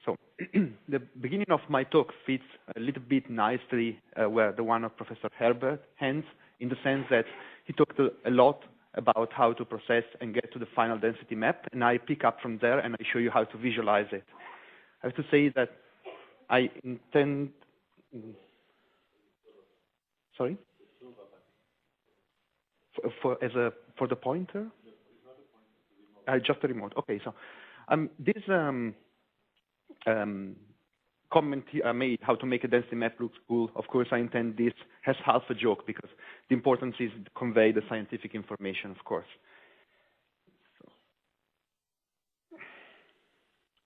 So the beginning of my talk fits a little bit nicely where the one of Professor Herbert ends, in the sense that he talked a lot about how to process and get to the final density map, and I pick up from there and I show you how to visualize it. I have to say that I intend... Sorry? For the pointer? Just a remote. Okay, so this comment I made, how to make a density map looks cool. Of course, I intend this has half a joke, because the importance is to convey the scientific information, of course.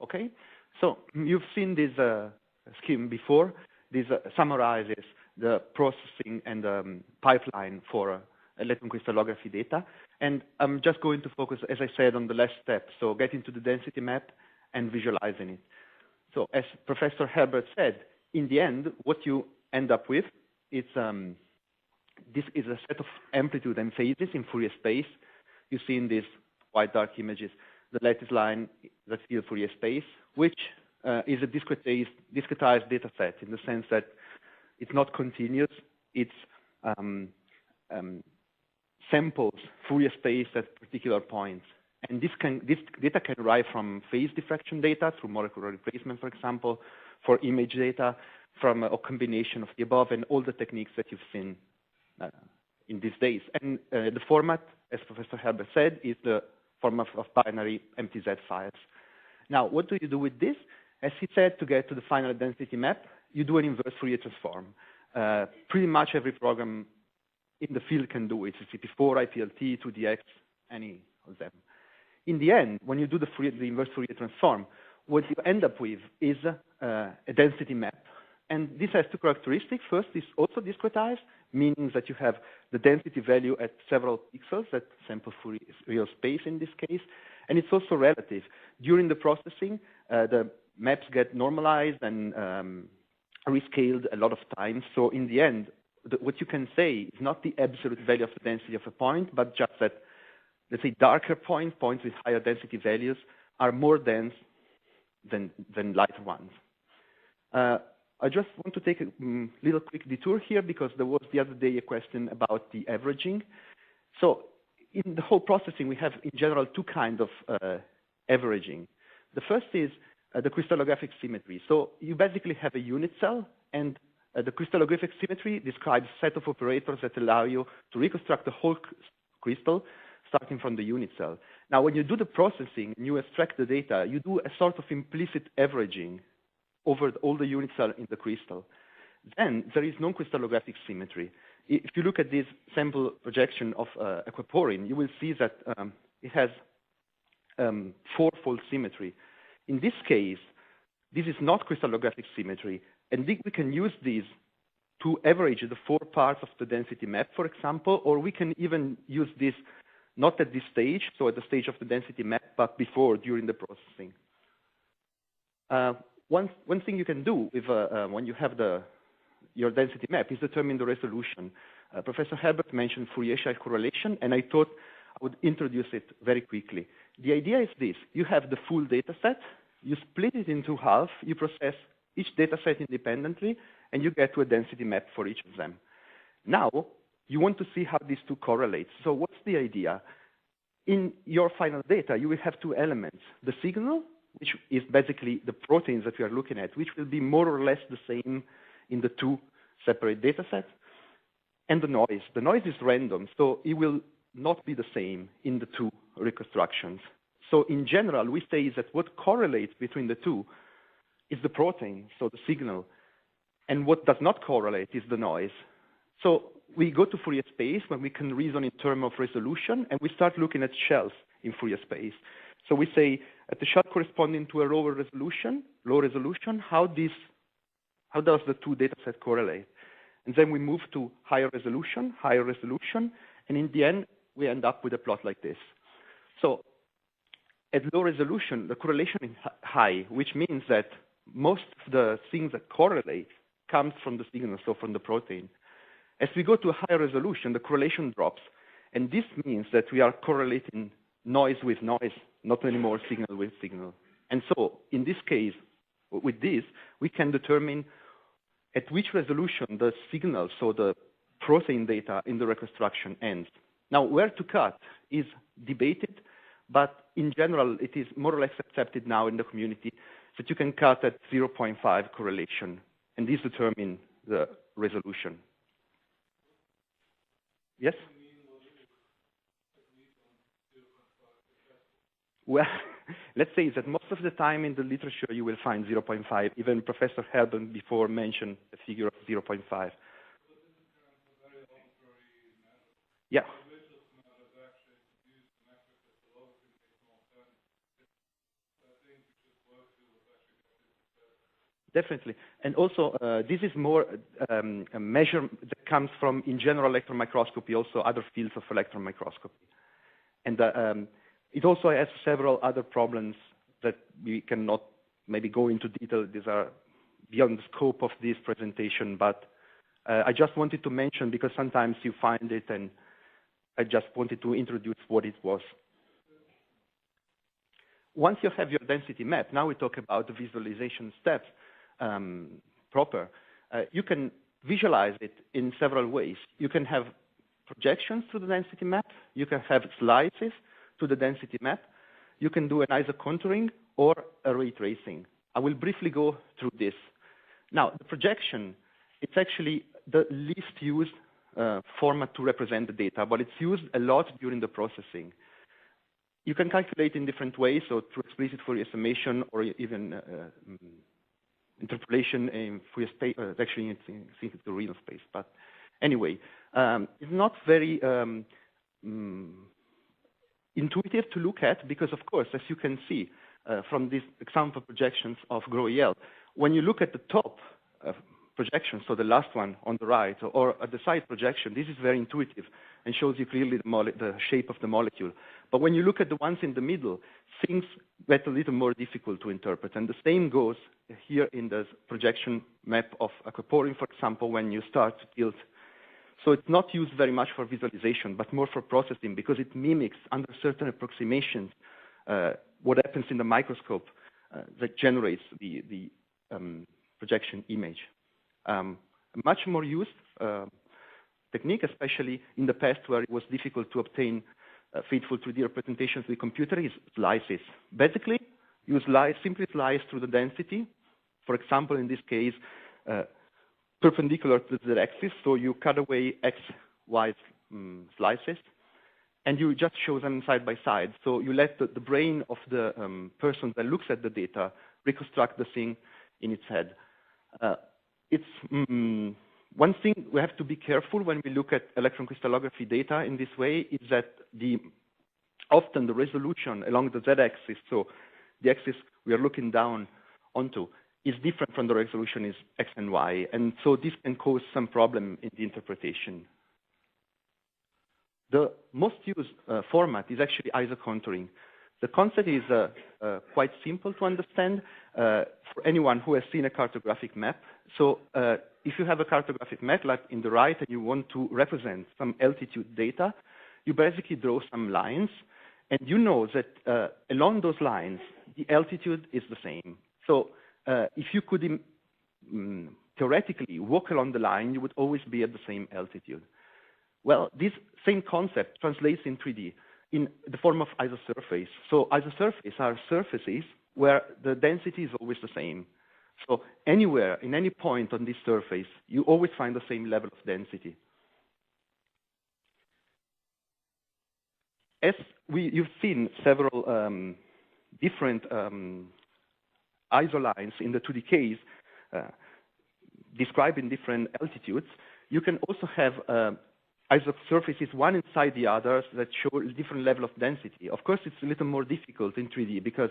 Okay, so you've seen this scheme before. This summarizes the processing and the pipeline for electron crystallography data. And I'm just going to focus, as I said, on the last step, so getting to the density map and visualizing it. So as Professor Herbert said, in the end, what you end up with is this is a set of amplitude and phases in Fourier space. You see in these white dark images, the lattice line that's still Fourier space, which is a discretized data set in the sense that it's not continuous. It's samples Fourier space at particular points. And this data can arrive from phase diffraction data through molecular replacement, for example, for image data, from a combination of the above and all the techniques that you've seen in these days. And the format, as Professor Herbert said, is the format of binary MTZ files. Now, what do you do with this? As he said, to get to the final density map, you do an inverse Fourier transform. Pretty much every program in the field can do it. CP4, IPLT, 2DX, any of them. In the end, when you do the inverse Fourier transform, what you end up with is a density map. And this has two characteristics. First, it's also discretized, meaning that you have the density value at several pixels, that sample Fourier space in this case. And it's also relative. During the processing, the maps get normalized and rescaled a lot of times. So in the end, what you can say is not the absolute value of the density of a point, but just that, let's say, darker points with higher density values, are more dense than lighter ones. I just want to take a little quick detour here, because there was the other day a question about the averaging. So in the whole processing, we have in general two kinds of averaging. The first is the crystallographic symmetry. So you basically have a unit cell, and the crystallographic symmetry describes a set of operators that allow you to reconstruct the whole crystal starting from the unit cell. Now, when you do the processing and you extract the data, you do a sort of implicit averaging over all the unit cells in the crystal. Then there is non-crystallographic symmetry. If you look at this sample projection of aquaporin, you will see that it has fourfold symmetry. In this case, this is not crystallographic symmetry, and we can use these to average the 4 parts of the density map, for example, or we can even use this not at this stage, so at the stage of the density map, but before, during the processing. One thing you can do with, when you have your density map is determine the resolution. Professor Herbert mentioned Fourier-Shell correlation, and I thought I would introduce it very quickly. The idea is this. You have the full data set, you split it into half, you process each data set independently, and you get to a density map for each of them. Now, you want to see how these two correlate. So what's the idea? In your final data, you will have 2 elements. The signal, which is basically the proteins that we are looking at, which will be more or less the same in the 2 separate data sets, and the noise. The noise is random, so it will not be the same in the 2 reconstructions. So in general, we say that what correlates between the 2 is the protein, so the signal, and what does not correlate is the noise. So we go to Fourier space when we can reason in terms of resolution, and we start looking at shells in Fourier space. So we say at the shell corresponding to a low resolution, how does the 2 data set correlate? And then we move to higher resolution, and in the end, we end up with a plot like this. So at low resolution, the correlation is high, which means that most of the things that correlate comes from the signal, so from the protein. As we go to a higher resolution, the correlation drops. And this means that we are correlating noise with noise, not anymore signal with signal. And so in this case, with this, we can determine at which resolution the signal, so the protein data in the reconstruction ends. Now, where to cut is debated, but in general, it is more or less accepted now in the community that you can cut at 0.5 correlation, and this determines the resolution. Yes? Well, let's say that most of the time in the literature you will find 0.5. Even Professor Helben before mentioned a figure of 0.5. Yeah. Definitely. And also, this is more a measure that comes from, in general, electron microscopy, also other fields of electron microscopy. And it also has several other problems that we cannot maybe go into detail. These are beyond the scope of this presentation, but I just wanted to mention because sometimes you find it, and I just wanted to introduce what it was. Once you have your density map, now we talk about the visualization steps proper. You can visualize it in several ways. You can have projections to the density map. You can have slices to the density map. You can do an isocontouring or a ray tracing. I will briefly go through this. Now, the projection, it's actually the least used format to represent the data, but it's used a lot during the processing. You can calculate in different ways, so through explicit Fourier summation or even interpolation in Fourier space. Actually, I think it's the real space. But anyway, it's not very intuitive to look at because, of course, as you can see from these example projections of GROW-EL, when you look at the top projection, so the last one on the right, or at the side projection, this is very intuitive and shows you clearly the shape of the molecule. But when you look at the ones in the middle, things get a little more difficult to interpret. And the same goes here in the projection map of aquaporin, for example, when you start to tilt. So it's not used very much for visualization, but more for processing because it mimics under certain approximations what happens in the microscope that generates the projection image. A much more used technique, especially in the past where it was difficult to obtain faithful 3D representations with computer, is slices. Basically, you simply slice through the density. For example, in this case, perpendicular to the z-axis, so you cut away x, y slices, and you just show them side by side. So you let the brain of the person that looks at the data reconstruct the thing in its head. One thing we have to be careful when we look at electron crystallography data in this way is that often the resolution along the z-axis, so the axis we are looking down onto, is different from the resolution is x and y, and so this can cause some problem in the interpretation. The most used format is actually isocontouring. The concept is quite simple to understand for anyone who has seen a cartographic map. So if you have a cartographic map like in the right and you want to represent some altitude data, you basically draw some lines, and you know that along those lines, the altitude is the same. So if you could theoretically walk along the line, you would always be at the same altitude. Well, this same concept translates in 3D in the form of isosurface. So isosurfaces are surfaces where the density is always the same. So anywhere, in any point on this surface, you always find the same level of density. As you've seen several different isolines in the 2D case describing different altitudes, you can also have isosurfaces one inside the others that show a different level of density. Of course, it's a little more difficult in 3D because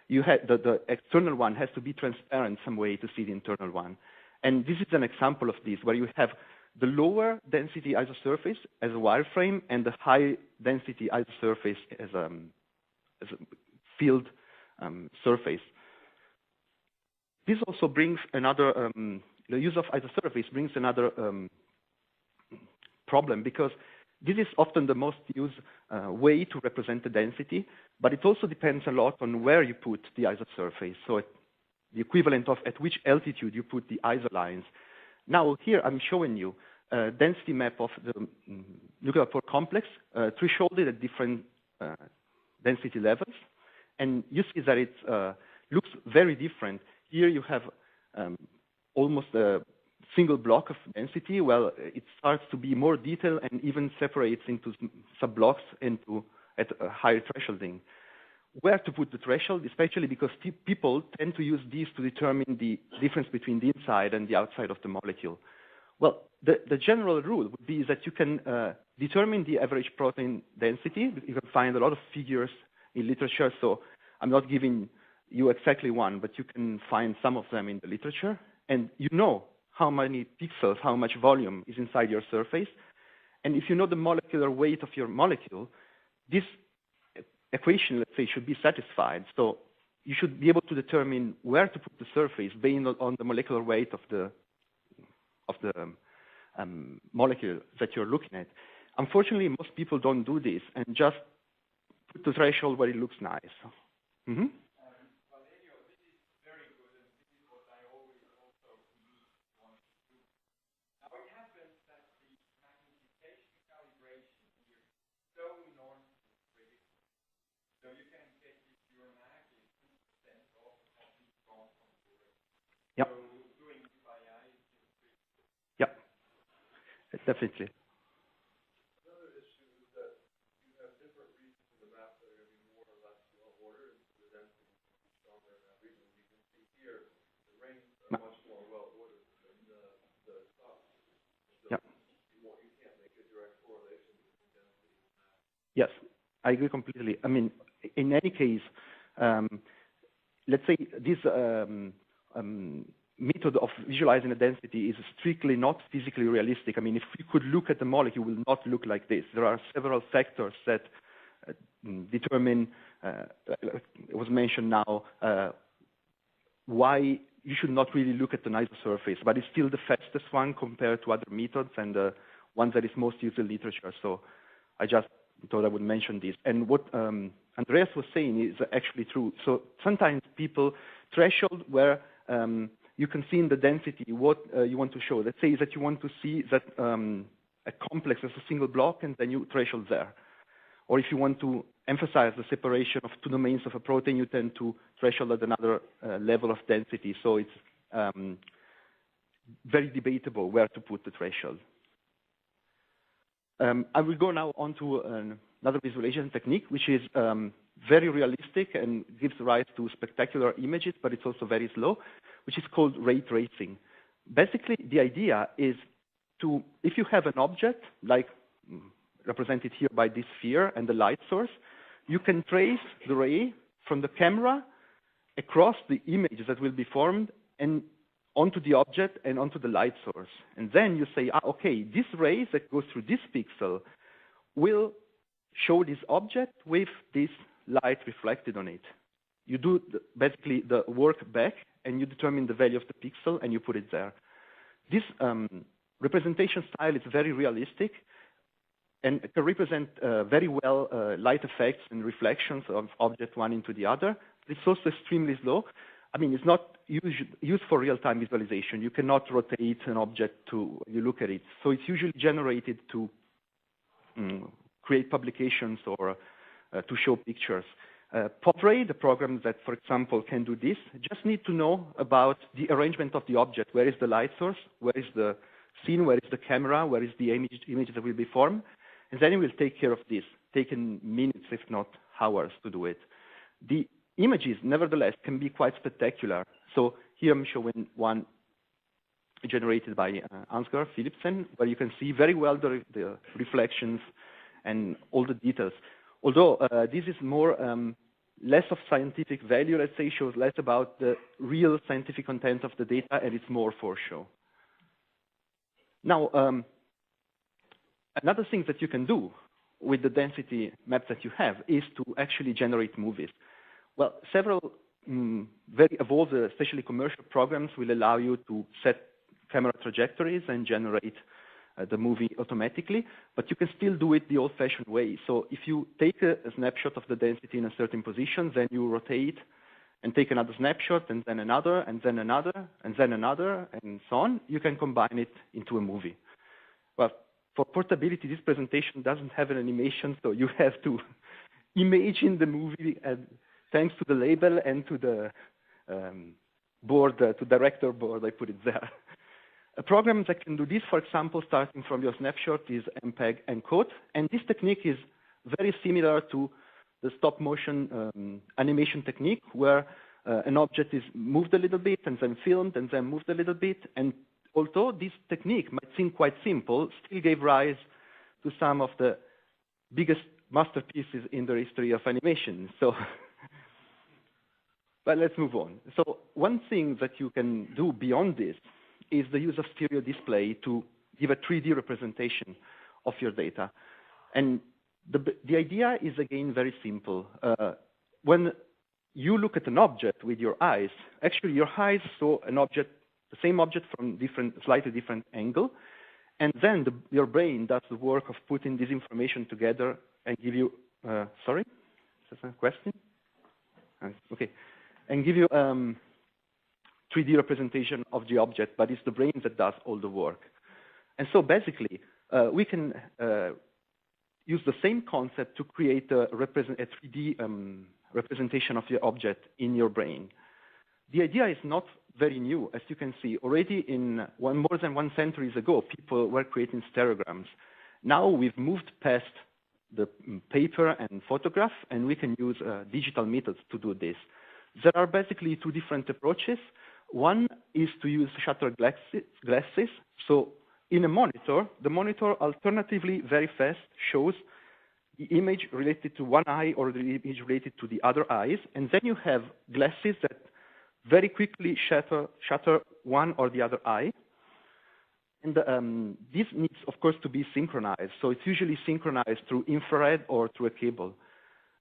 you have the external one has to be transparent some way to see the internal one. And this is an example of this, where you have the lower density isosurface as a wireframe and the high density isosurface as a field surface. This also brings another, the use of isosurface brings another problem, because This is often the most used way to represent the density, but it also depends a lot on where you put the isosurface. So the equivalent of at which altitude you put the isolines. Now here I'm showing you a density map of the nuclear pore complex, thresholded at different density levels. And you see that it looks very different. Here you have almost a single block of density. Well, it starts to be more detailed and even separates into sub-blocks at a higher thresholding. Where to put the threshold, especially because people tend to use these to determine the difference between the inside and the outside of the molecule. Well, the general rule would be that you can determine the average protein density. You can find a lot of figures in literature, so I'm not giving you exactly one, but you can find some of them in the literature. And you know how many pixels, how much volume is inside your surface. And if you know the molecular weight of your molecule, this equation, let's say, should be satisfied. So you should be able to determine where to put the surface based on the molecular weight of the molecule that you're looking at. Unfortunately, most people don't do this and just put the threshold where it looks nice. Mm-hmm. Yeah. Yeah. Definitely. Another issue is that you have different regions in the map that are going to be more or less well ordered, and the density is going to be stronger in that region. You can see here the rings are much more well ordered than the top. So yeah. You can't make a direct correlation between density and that. Yes, I agree completely. I mean, in any case, let's say this method of visualizing the density is strictly not physically realistic. I mean, if you could look at the molecule, it will not look like this. There are several factors that determine, it was mentioned now, why you should not really look at the isosurface, but it's still the fastest one compared to other methods and the one that is most used in literature. So I just thought I would mention this. And what Andreas was saying is actually true. So sometimes people threshold where you can see in the density what you want to show. Let's say that you want to see that a complex as a single block, and then you threshold there. Or if you want to emphasize the separation of two domains of a protein, you tend to threshold at another level of density. So it's very debatable where to put the threshold. I will go now on to another visualization technique, which is very realistic and gives rise to spectacular images, but it's also very slow, which is called ray tracing. Basically, the idea is to, if you have an object, like represented here by this sphere and the light source, you can trace the ray from the camera across the image that will be formed and onto the object and onto the light source. And then you say, okay, this ray that goes through this pixel will show this object with this light reflected on it. You do basically the work back, and you determine the value of the pixel, and you put it there. This representation style is very realistic, and it can represent very well light effects and reflections of object one into the other. It's also extremely slow. I mean, it's not used for real-time visualization. You cannot rotate an object to you look at it. So it's usually generated to create publications or to show pictures. PopRay, the program that, for example, can do this, just need to know about the arrangement of the object. Where is the light source? Where is the scene? Where is the camera? Where is the image that will be formed? And then it will take care of this, taking minutes, if not hours, to do it. The images, nevertheless, can be quite spectacular. So here I'm showing one generated by Ansgar Philipsen, where you can see very well the reflections and all the details. Although this is more less of scientific value, let's say, shows less about the real scientific content of the data, and it's more for show. Now, another thing that you can do with the density map that you have is to actually generate movies. Well, several very evolved, especially commercial programs, will allow you to set camera trajectories and generate the movie automatically, but you can still do it the old-fashioned way. So if you take a snapshot of the density in a certain position, then you rotate and take another snapshot, and then another, and then another, and then another, and so on, you can combine it into a movie. Well, for portability, this presentation doesn't have an animation, so you have to imagine the movie, and thanks to the label and to the board, to director board, I put it there. A program that can do this, for example, starting from your snapshot, is MPEG encode, and this technique is very similar to the stop motion animation technique, where an object is moved a little bit and then filmed and then moved a little bit. And although this technique might seem quite simple, still gave rise to some of the biggest masterpieces in the history of animation. So, but let's move on. So one thing that you can do beyond this is the use of stereo display to give a 3D representation of your data. And the idea is, again, very simple. When you look at an object with your eyes, actually your eyes saw an object, the same object from slightly different angle, and then your brain does the work of putting this information together and give you, sorry, is that a question? Okay, and give you 3D representation of the object, but it's the brain that does all the work. And so basically, we can use the same concept to create a 3D representation of your object in your brain. The idea is not very new. As you can see, already more than 1 century ago, people were creating stereograms. Now we've moved past the paper and photograph, and we can use digital methods to do this. There are basically 2 different approaches. One is to use shutter glasses. So in a monitor, the monitor alternatively very fast shows the image related to one eye or the image related to the other eyes, and then you have glasses that very quickly shutter one or the other eye. And this needs, of course, to be synchronized. So it's usually synchronized through infrared or through a cable.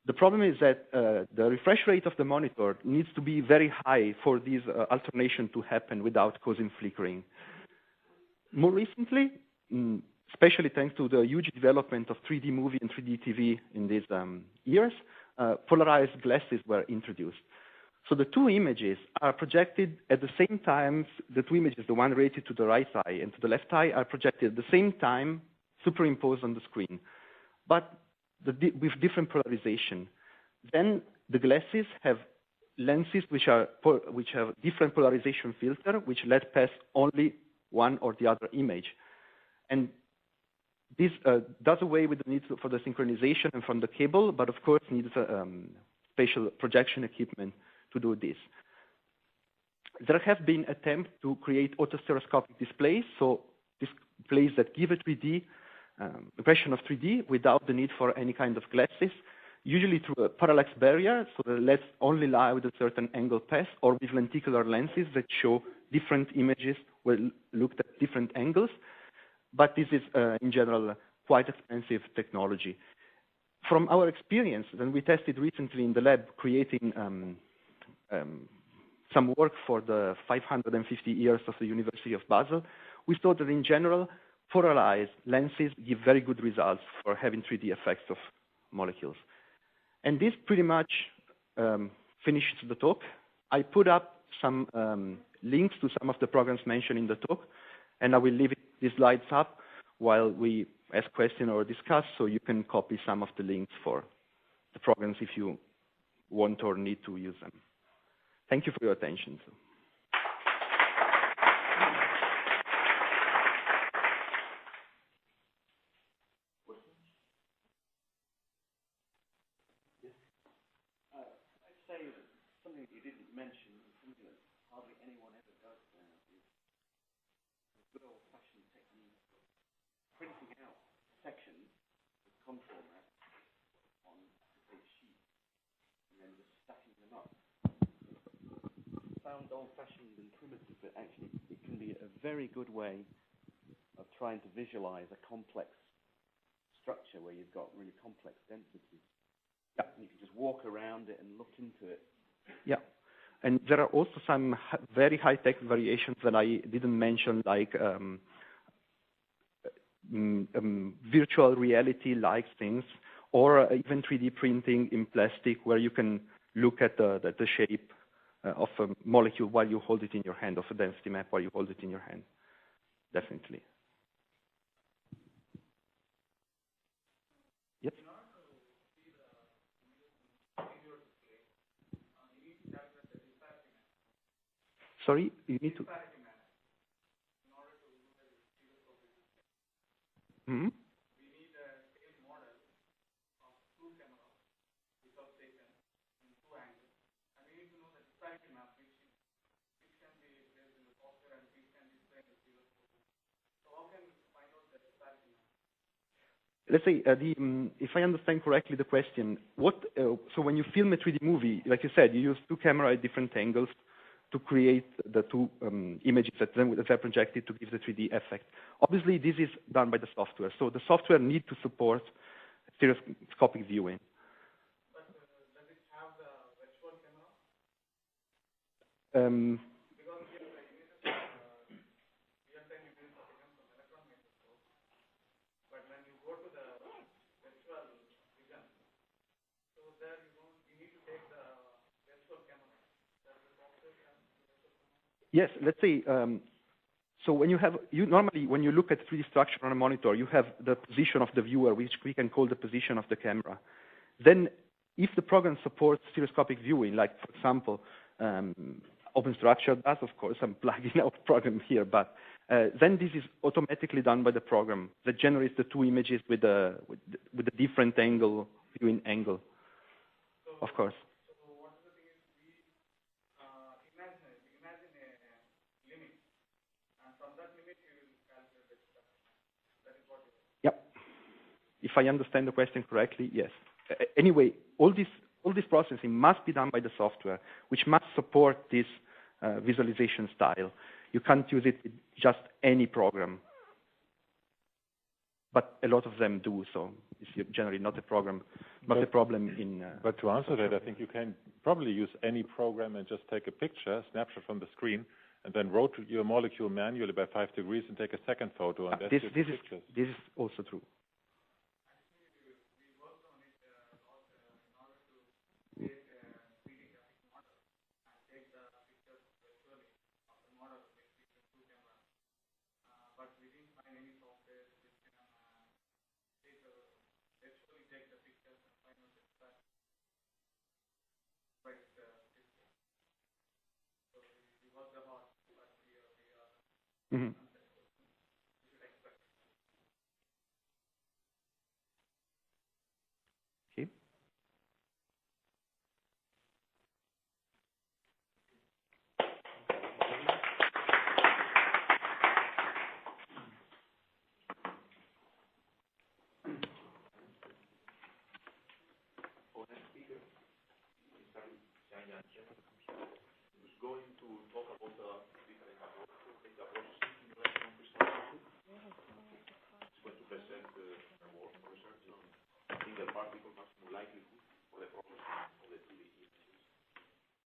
The problem is that the refresh rate of the monitor needs to be very high for this alternation to happen without causing flickering. More recently, especially thanks to the huge development of 3D movie and 3D TV in these years, polarized glasses were introduced. So the 2 images are projected at the same time. The 2 images, the one related to the right eye and to the left eye, are projected at the same time, superimposed on the screen, but with different polarization. Then the glasses have lenses which have different polarization filter, which let pass only one or the other image. And this does away with the need for the synchronization and from the cable, but of course needs spatial projection equipment to do this. There have been attempts to create autostereoscopic displays, so displays that give a 3D impression of 3D without the need for any kind of glasses, usually through a parallax barrier, so that lets only lie with a certain angle pass, or with lenticular lenses that show different images when looked at different angles. But this is, in general, quite expensive technology. From our experience, when we tested recently in the lab creating some work for the 550 years of the University of Basel, we saw that in general, polarized lenses give very good results for having 3D effects of molecules. And this pretty much finishes the talk. I put up some links to some of the programs mentioned in the talk, and I will leave these slides up while we ask questions or discuss, so you can copy some of the links for the programs if you want or need to use them. Thank you for your attention. I'd say something that you didn't mention, something that hardly anyone ever does now, is the good old-fashioned technique of printing out sections with contour maps on a big sheet and then just stacking them up. Sounds old-fashioned and primitive, but actually it can be a very good way of trying to visualize a complex structure where you've got really complex densities. Yeah. And you can just walk around it and look into it. Yeah. And there are also some very high-tech variations that I didn't mention, like virtual reality-like things, or even 3D printing in plastic, where you can look at the shape of a molecule while you hold it in your hand, of a density map while you hold it in your hand. Definitely. Yes? Sorry, you need to... Mm-hmm. Let's say, if I understand correctly the question, so when you film a 3D movie, like you said, you use two cameras at different angles to create the two images that then are projected to give the 3D effect. Obviously, this is done by the software. So the software needs to support stereoscopic viewing. But does it have the virtual camera? Because here the images are real-time images are taken from electron microscope. But when you go to the virtual vision, so there you need to take the virtual camera. Does the software have the virtual camera? Yes, let's say, so when normally when you look at 3D structure on a monitor, you have the position of the viewer, which we can call the position of the camera. Then if the program supports stereoscopic viewing, like for example, OpenStructure does, of course, I'm plugging our program here, but then this is automatically done by the program that generates the two images with a different viewing angle, of course. If I understand the question correctly, yes. Anyway, all this processing must be done by the software, which must support this visualization style. You can't use it with just any program. But a lot of them do, so it's generally not a problem in... But to answer that, I think you can probably use any program and just take a picture, snapshot from the screen, and then rotate your molecule manually by 5 degrees and take a second photo. And this is also true. Mm-hmm. Okay. Who's going to talk about the different approaches in relation to crystallography. It's going to present her work, research on single particle maximum likelihood